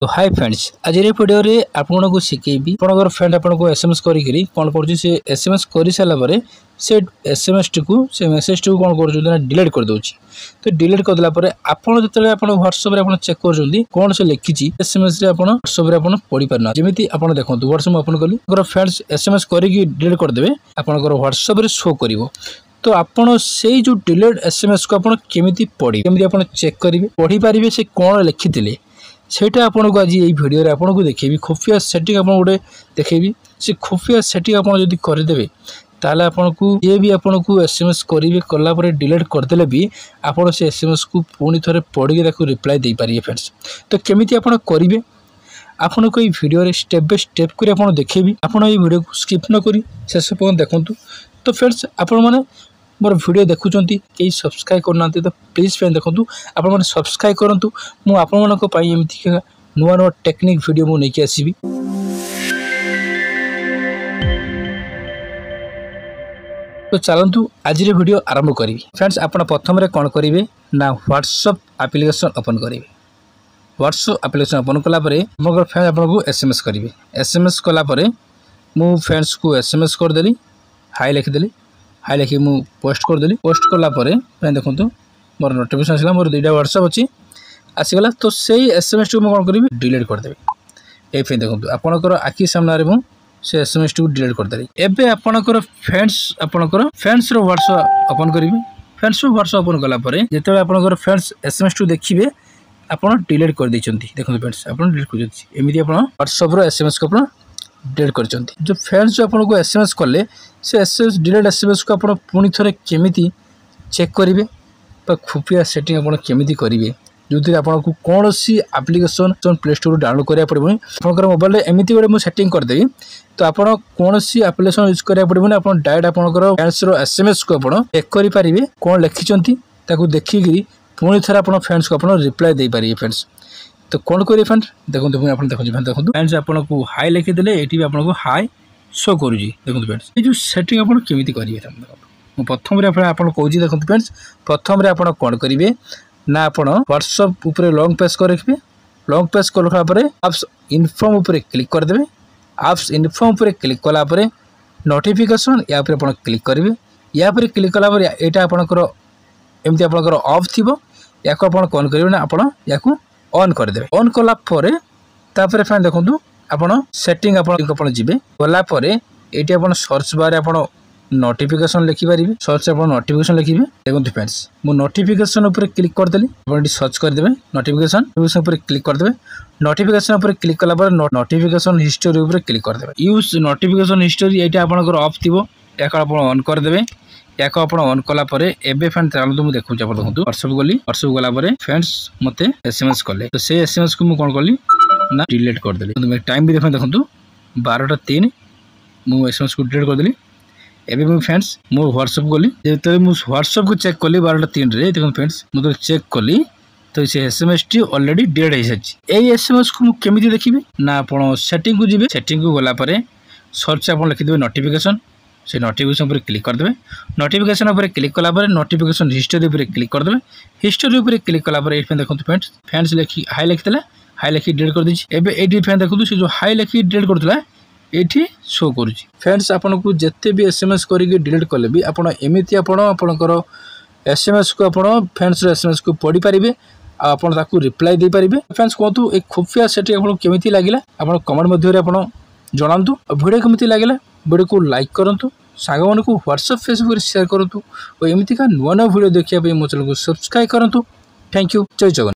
तो hi friends, आज ये वीडियो रे आपन को शिखेबी आपन फ्रेंड आपन को एसएमएस करी कौन कर से एसएमएस कर सारा पर से एसएमएस टी को से मेसेज टी को कौन कर डिलीट कर दोची। तो डिलीट कर देला पर आपन जतले आपन व्हाट्सएप रे आपन चेक कर कौन से लिखिची एसएमएस रे आपन व्हाट्सएप रे आपन पढ़ी परना। जेमिति आपन देखंतु व्हाट्सएप ओपन कली अगर फ्रेंड्स एसएमएस करी डिलीट कर देबे आपन व्हाट्सएप रे शो करिवो। तो आपन से जो डिलीट एसएमएस को आपन केमिति पढ़ी केमिति आपन चेक करिवे पढ़ी पारिबे से कौन लिखिथिले सेटा आपन को आज ये वीडियो रे आपन को देखेबी। खुफिया सेटिंग आपन गोटे देखेबी से खुफिया सेटिंग आपन जदी कर देबे ताले आपन को ये भी आपन को एसएमएस करिवे कला पर डिलीट कर देले भी आपन से एसएमएस को पुनी थरे पढ़ी के ताको रिप्लाई दे पारिए फ्रेंड्स। तो केमिति आपन करिवे आपन को ये वीडियो रे स्टेप बाय स्टेप करी आपन देखेबी। आपन ये वीडियो को स्किप न करी शेष पर्यंत देखंतु। तो फ्रेंड्स आपन माने मोर वीडियो देखुचंती कई सब्सक्राइब करना तो प्लीज फ्रेंड देखंतु आपन माने सब्सक्राइब करंतु। मु आपन माने को पाई एमिति नुवा नुवा टेक्निक वीडियो मु नेकी आसीबी। तो चलंतु आज रे वीडियो आरंभ करी। फ्रेंड्स आपन प्रथम रे कोन करिवे ना व्हाट्सएप एप्लीकेशन ओपन करिवे। व्हाट्सएप एप्लीकेशन ओपन कला परे हमर फ्रेंड आपन को एसएमएस करिवे। एसएमएस कला परे मु फ्रेंड्स को एसएमएस कर देली हाय लिख देली हाई लिखी मु पोस्ट करदेली। पोस्ट कला फ्रेंड देखो मोर नोटिफिकेशन आसला मोर दुईटा व्हाट्सएप अच्छी आसीगला। तो से एसएमएस टी कौन करी डिलीट करदेवी। ये फ्रेंड देखो आपंकर आखि सामने मुझे एसएमएस टी डिलीट करदेली। एबे आपंकर फ्रेंड्स व्हाट्सएप ओपन करेंगे। फ्रेंड्स व्हाट्सएप ओपन कलापर जिते आपंकर फ्रेंड्स एसएमएस टी देखिए आप डिलीट कर देखो फ्रेंड्स आप डिलीट कर एमती आप व्हाट्सएप एसएमएस को आप डिलीट कर जो फ्रेंड्स जो आपको एसएमएस कले से एसएमएस डिलीट एसएमएस को आप पुणी थे केमिति चेक करेंगे खुफिया सेटिंग आप केमिति करेंगे जो थी आपको कौन सी एप्लिकेशन प्ले स्टोर डाउनलोड करा पड़े आपंकर मोबाइल एमती गोटे मुझे सेटिंग करदेवी। तो आप कौन सी एप्लिकेशन यूज करा पड़े आप डायरेक्ट आपंकर फ्रेंड्स एसएमएस को आप चेक करेंगे कौन लिखिं देखिकी पुणी थे आप फ्रेंड्स को आप रिप्लाई दे पारे फ्रेंड्स। तो कौन करिए फ्रेंड देखो देखो फ्रेंड्स आपको हाई लिखिदे ये भी आपको हाई शो करुँगी। देखो फ्रेंड्स ये जो सेटिंग आप केमिति करेंगे मुझे प्रथम कहूँ देखो फ्रेंड्स प्रथम आप कौन करेंगे ना आप व्हाट्सएप उपर लॉन्ग पेज कर रखिए। लॉन्ग पेज कर एप्स इनफॉर्म उपर क्लिक करदे। एप्स इनफॉर्म उपर क्लिक कलापर नोटिफिकेशन या क्लिक करेंगे। या क्लिक कलापर यहाँ आपंकर एमती आपंकर ऑफ थी या कौन करेंगे ना आप ऑन करदे। ऑन कला तापर फ्रेंड देखो आपन सेटिंग आप जीवे गलापर ये आप सर्च बार आप नोटिफिकेशन लिखिपारे। सर्च आप नोटिफिकेशन लिखे देखो फ्रेंड्स मु नोटिफिकेशन उपर क्लिक करदेली आप सर्च करदे नोटिफिकेशन उपर क्लिक करदे। नोटिफिकेशन उपर क्लिक कलापर नोटिफिकेशन हिस्टोरी उपर क्लिक करदे। यूज नोटिफिकेशन हिस्टोरी ये आपंकर ऑफ थी या आप ऑन करदे। या आप ऑन कलापर एबे फ्रेंड चलते मुझे देखूँ आप देखो व्हाट्सएप गली व्हाट्सएप गलापर फ्रेंड्स मते एसएमएस कले। तो से एसएमएस को मुझे कौन कली ना डिलीट करदेली। टाइम भी देखो 12:03 मुझे एसएमएस को डिलीट करदेली। एबे मुझे फ्रेंड्स मो व्हाट्सएप गली जो मुझे व्हाट्सएप को चेक कली 12:03 देखो फ्रेंड्स मुझे चेक कली तो से एसएमएस टी ऑलरेडी डिलीट हो सारी। ये एसएमएस को मुझे केमिति देखिबे ना आप सेटिंग को जीवे। सेटिंग को गलापर सर्च आप लिखिदेवे नोटिफिकेशन से नोटिफिकेशन पर क्लिक करदे। नोटिफिकेशन पर क्लिक कलापर नोटिफिकेशन हिस्टोरी पर क्लिक करदे। हिस्टोरी पर क्लिक कलापर ये देखो फ्रेंड्स लिखी हाई लिखिला हाई लिखी डिलीट कर दीजिए। एबे एटी फ्रेंड देखो से जो हाई लिखी डिलीट करथला एठी शो करूची। फ्रेंड्स आपन को जत्ते भी एसएमएस करिके डिलीट कले भी आपन एमिति आपनकर एसएमएस को आपन फ्रेंड्स एसएमएस को पढ़ी पारिबे आपन ताकू रिप्लाई दे पारिबे। फ्रेंड्स कहतु एक खुफिया सेटिंग आपन केमिति लागिला आपन कमेंट मध्ये आपन जणांतु। वीडियो केमिति लागिला वीडियो को लाइक करंतु सांग मान को व्हाट्सएप फेसबुक शेयर करंतु और एमिति का नुआ नुआ वीडियो देखिया पे मो चैनल को सब्सक्राइब करंतु। Thank you. जय जगन्नाथ।